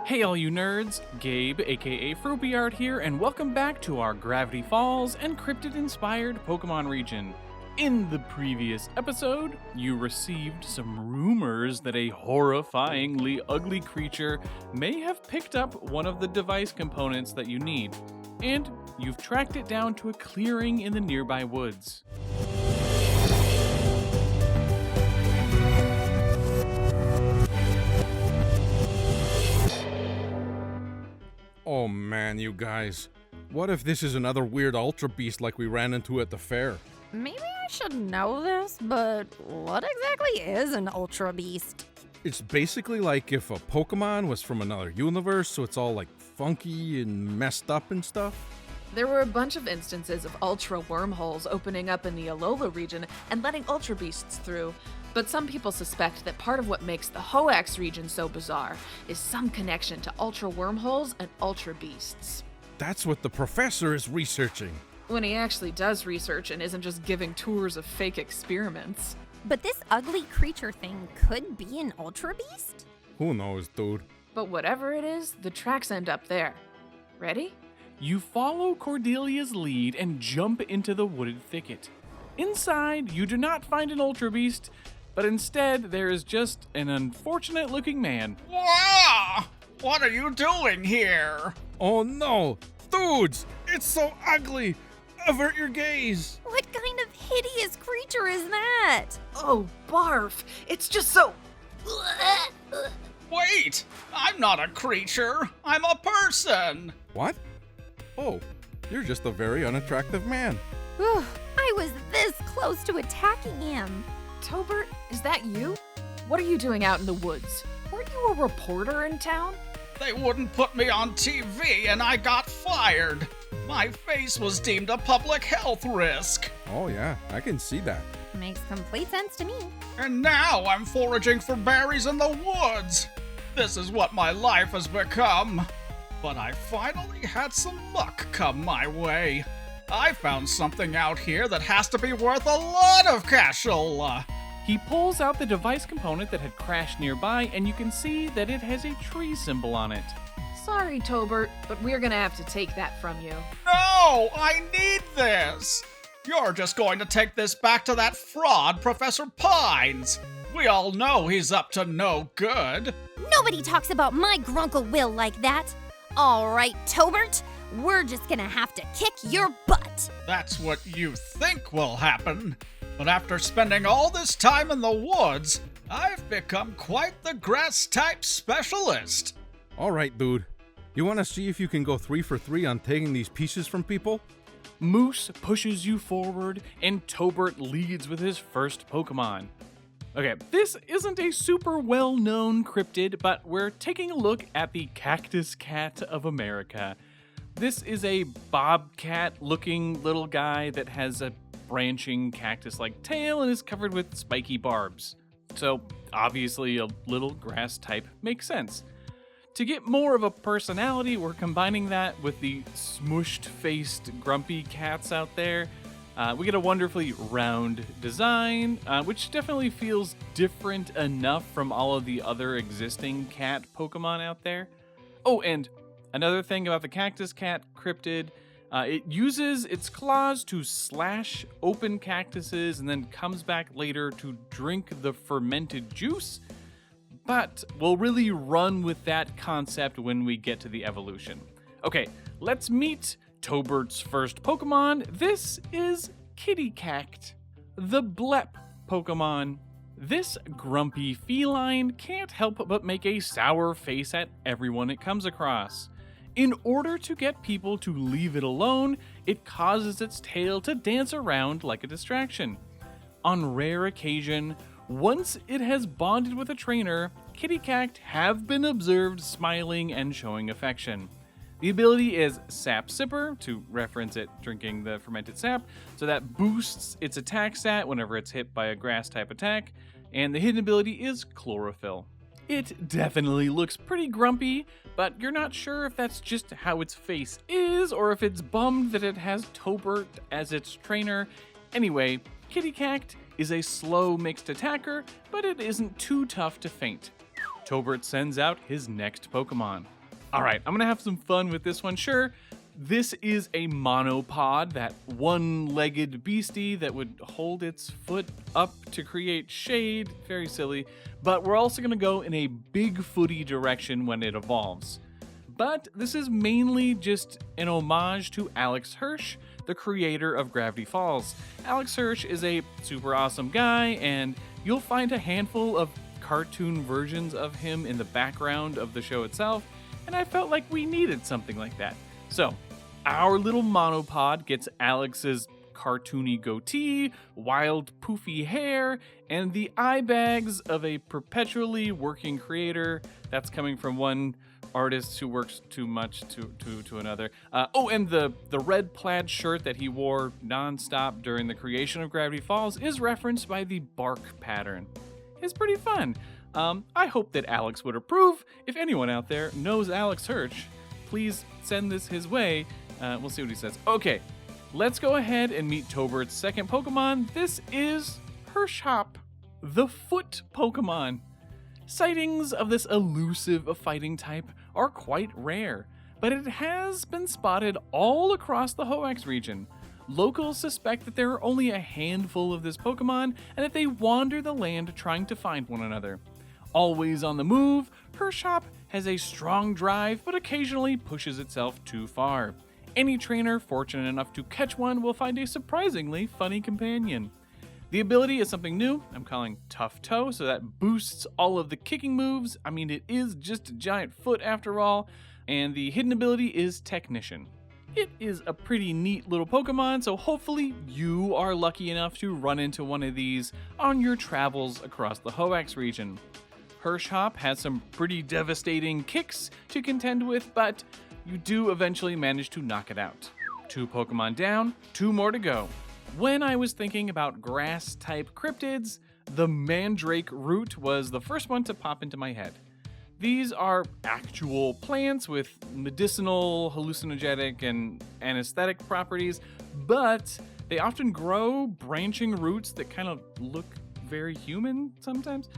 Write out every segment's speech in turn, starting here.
Hey all you nerds, Gabe aka Froopy Art here, and welcome back to our Gravity Falls and Cryptid-inspired Pokemon region. In the previous episode, you received some rumors that a horrifyingly ugly creature may have picked up one of the device components that you need, and you've tracked it down to a clearing in the nearby woods. Oh man, you guys. What if this is another weird Ultra Beast like we ran into at the fair? Maybe I should know this, but what exactly is an Ultra Beast? It's basically like if a Pokemon was from another universe, so it's all like funky and messed up and stuff. There were a bunch of instances of Ultra wormholes opening up in the Alola region and letting Ultra Beasts through, but some people suspect that part of what makes the Hoenn region so bizarre is some connection to Ultra wormholes and Ultra Beasts. That's what the professor is researching. When he actually does research and isn't just giving tours of fake experiments. But this ugly creature thing could be an Ultra Beast? Who knows, dude? But whatever it is, the tracks end up there. Ready? You follow Cordelia's lead and jump into the wooded thicket. Inside, you do not find an Ultra Beast, but instead there is just an unfortunate-looking man. Wow! What are you doing here? Oh no! Dudes! It's so ugly! Avert your gaze! What kind of hideous creature is that? Oh, barf! It's just so... Wait! I'm not a creature! I'm a person! What? Oh, you're just a very unattractive man. Whew, I was this close to attacking him. Tobbert, is that you? What are you doing out in the woods? Weren't you a reporter in town? They wouldn't put me on TV and I got fired. My face was deemed a public health risk. Oh yeah, I can see that. Makes complete sense to me. And now I'm foraging for berries in the woods. This is what my life has become. But I finally had some luck come my way. I found something out here that has to be worth a lot of cashola. He pulls out the device component that had crashed nearby, and you can see that it has a tree symbol on it. Sorry, Tobbert, but we're gonna have to take that from you. No, I need this. You're just going to take this back to that fraud, Professor Pines. We all know he's up to no good. Nobody talks about my Grunkle Will like that. All right, Tobbert, we're just gonna have to kick your butt. That's what you think will happen. But after spending all this time in the woods, I've become quite the grass-type specialist. Alright, dude. You wanna see if you can go 3 for 3 on taking these pieces from people? Moose pushes you forward, and Tobbert leads with his first Pokemon. Okay, this isn't a super well-known cryptid, but we're taking a look at the Cactus Cat of America. This is a bobcat-looking little guy that has a branching cactus-like tail and is covered with spiky barbs. So, obviously a little grass type makes sense. To get more of a personality, we're combining that with the smushed-faced grumpy cats out there. We get a wonderfully round design, which definitely feels different enough from all of the other existing cat Pokemon out there. Oh, and another thing about the Cactus Cat cryptid, it uses its claws to slash open cactuses and then comes back later to drink the fermented juice, but we'll really run with that concept when we get to the evolution. Okay, let's meet Tobbert's first Pokemon. This is Kittikact, the Blep Pokemon. This grumpy feline can't help but make a sour face at everyone it comes across. In order to get people to leave it alone, it causes its tail to dance around like a distraction. On rare occasion, once it has bonded with a trainer, Kittikact have been observed smiling and showing affection. The ability is Sap Sipper, to reference it drinking the fermented sap, so that boosts its attack stat whenever it's hit by a grass-type attack, and the hidden ability is Chlorophyll. It definitely looks pretty grumpy, but you're not sure if that's just how its face is, or if it's bummed that it has Tobbert as its trainer. Anyway, Kittikact is a slow mixed attacker, but it isn't too tough to faint. Tobbert sends out his next Pokemon. Alright, I'm gonna have some fun with this one, sure. This is a monopod, that one-legged beastie that would hold its foot up to create shade. Very silly. But we're also gonna go in a Bigfooty direction when it evolves. But this is mainly just an homage to Alex Hirsch, the creator of Gravity Falls. Alex Hirsch is a super awesome guy, and you'll find a handful of cartoon versions of him in the background of the show itself, and I felt like we needed something like that. So, our little monopod gets Alex's cartoony goatee, wild poofy hair, and the eye bags of a perpetually working creator. That's coming from one artist who works too much to another. And the red plaid shirt that he wore nonstop during the creation of Gravity Falls is referenced by the bark pattern. It's pretty fun. I hope that Alex would approve. If anyone out there knows Alex Hirsch, please send this his way. We'll see what he says. Okay, let's go ahead and meet Tobbert's second Pokemon. This is Hirschop, the foot Pokemon. Sightings of this elusive fighting type are quite rare, but it has been spotted all across the Hoenn region. Locals suspect that there are only a handful of this Pokemon and that they wander the land trying to find one another. Always on the move, Hirschop has a strong drive but occasionally pushes itself too far. Any trainer fortunate enough to catch one will find a surprisingly funny companion. The ability is something new, I'm calling Tough Toe, so that boosts all of the kicking moves. I mean, it is just a giant foot after all, and the hidden ability is Technician. It is a pretty neat little Pokemon, so hopefully you are lucky enough to run into one of these on your travels across the Hoenn region. Hirschop has some pretty devastating kicks to contend with, but you do eventually manage to knock it out. 2 Pokemon down, 2 more to go. When I was thinking about grass-type cryptids, the Mandrake root was the first one to pop into my head. These are actual plants with medicinal, hallucinogenic, and anesthetic properties, but they often grow branching roots that kind of look very human sometimes.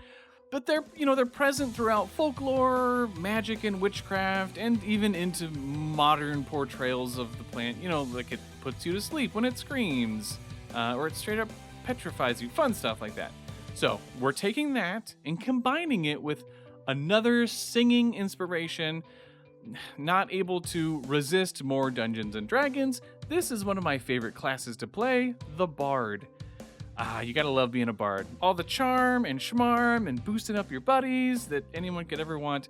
But they're present throughout folklore, magic and witchcraft, and even into modern portrayals of the plant. Like it puts you to sleep when it screams, or it straight up petrifies you. Fun stuff like that. So we're taking that and combining it with another singing inspiration. Not able to resist more Dungeons and Dragons, this is one of my favorite classes to play, the Bard. You gotta love being a bard. All the charm and schmarm and boosting up your buddies that anyone could ever want.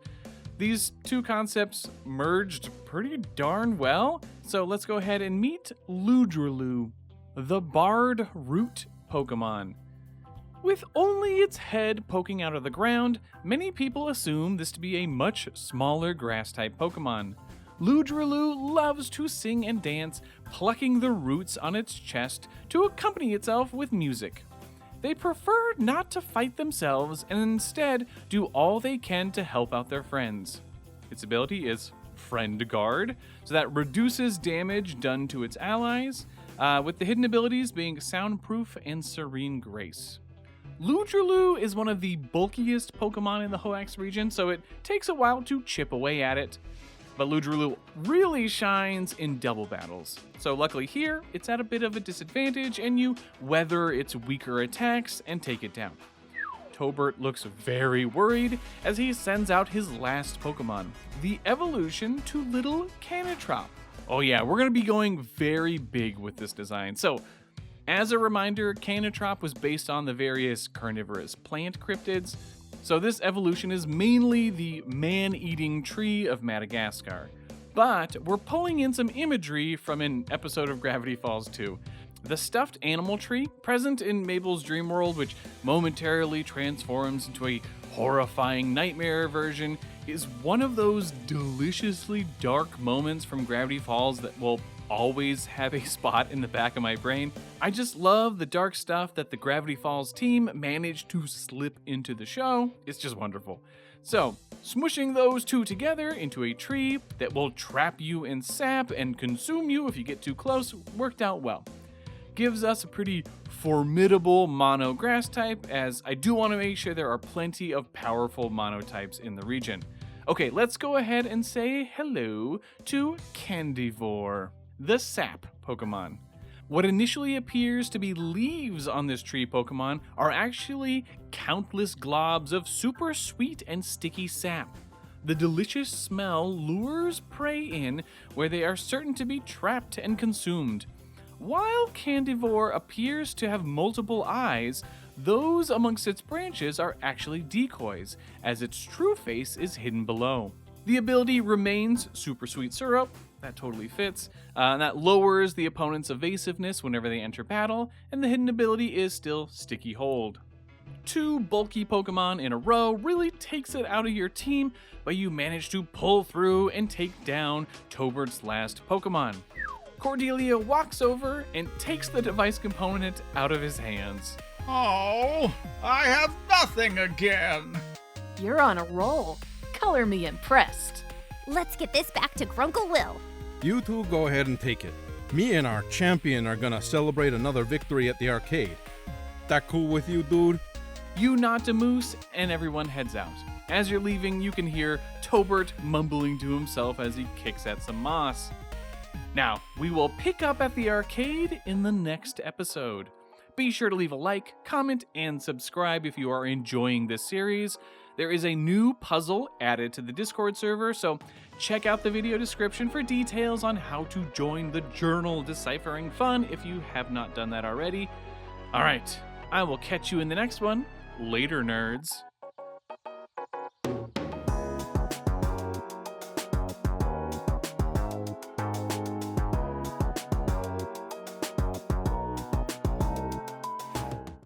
These two concepts merged pretty darn well. So let's go ahead and meet Ludrolu, the Bard Root Pokemon. With only its head poking out of the ground, many people assume this to be a much smaller grass-type Pokemon. Ludrolu loves to sing and dance, plucking the roots on its chest to accompany itself with music. They prefer not to fight themselves and instead do all they can to help out their friends. Its ability is Friend Guard, so that reduces damage done to its allies, with the hidden abilities being Soundproof and Serene Grace. Ludrolu is one of the bulkiest Pokemon in the Hoenn region, so it takes a while to chip away at it. But Ludrolu really shines in double battles. So luckily here, it's at a bit of a disadvantage and you weather its weaker attacks and take it down. Tobbert looks very worried as he sends out his last Pokemon, the evolution to Little Canitrop. Oh yeah, we're going to be going very big with this design. So as a reminder, Canitrop was based on the various carnivorous plant cryptids. So this evolution is mainly the man-eating tree of Madagascar. But we're pulling in some imagery from an episode of Gravity Falls 2. The stuffed animal tree, present in Mabel's dream world, which momentarily transforms into a horrifying nightmare version, is one of those deliciously dark moments from Gravity Falls that will always have a spot in the back of my brain. I just love the dark stuff that the Gravity Falls team managed to slip into the show. It's just wonderful. So, smushing those two together into a tree that will trap you in sap and consume you if you get too close worked out well. gives us a pretty formidable mono grass type, as I do want to make sure there are plenty of powerful mono types in the region. Okay, let's go ahead and say hello to Candivore, the sap Pokemon. What initially appears to be leaves on this tree Pokemon are actually countless globs of super sweet and sticky sap. The delicious smell lures prey in where they are certain to be trapped and consumed. While Candivore appears to have multiple eyes, those amongst its branches are actually decoys, as its true face is hidden below. The ability remains Super Sweet Syrup, that totally fits, and that lowers the opponent's evasiveness whenever they enter battle, and the hidden ability is still Sticky Hold. 2 bulky Pokemon in a row really takes it out of your team, but you manage to pull through and take down Tobbert's last Pokemon. Cordelia walks over and takes the device component out of his hands. Oh, I have nothing again. You're on a roll. Color me impressed. Let's get this back to Grunkle Will. You two go ahead and take it. Me and our champion are gonna celebrate another victory at the arcade. That cool with you, dude? You nod to Moose, and everyone heads out. As you're leaving, you can hear Tobbert mumbling to himself as he kicks at some moss. Now, we will pick up at the arcade in the next episode. Be sure to leave a like, comment, and subscribe if you are enjoying this series. There is a new puzzle added to the Discord server, so check out the video description for details on how to join the journal deciphering fun if you have not done that already. Alright, I will catch you in the next one. Later, nerds.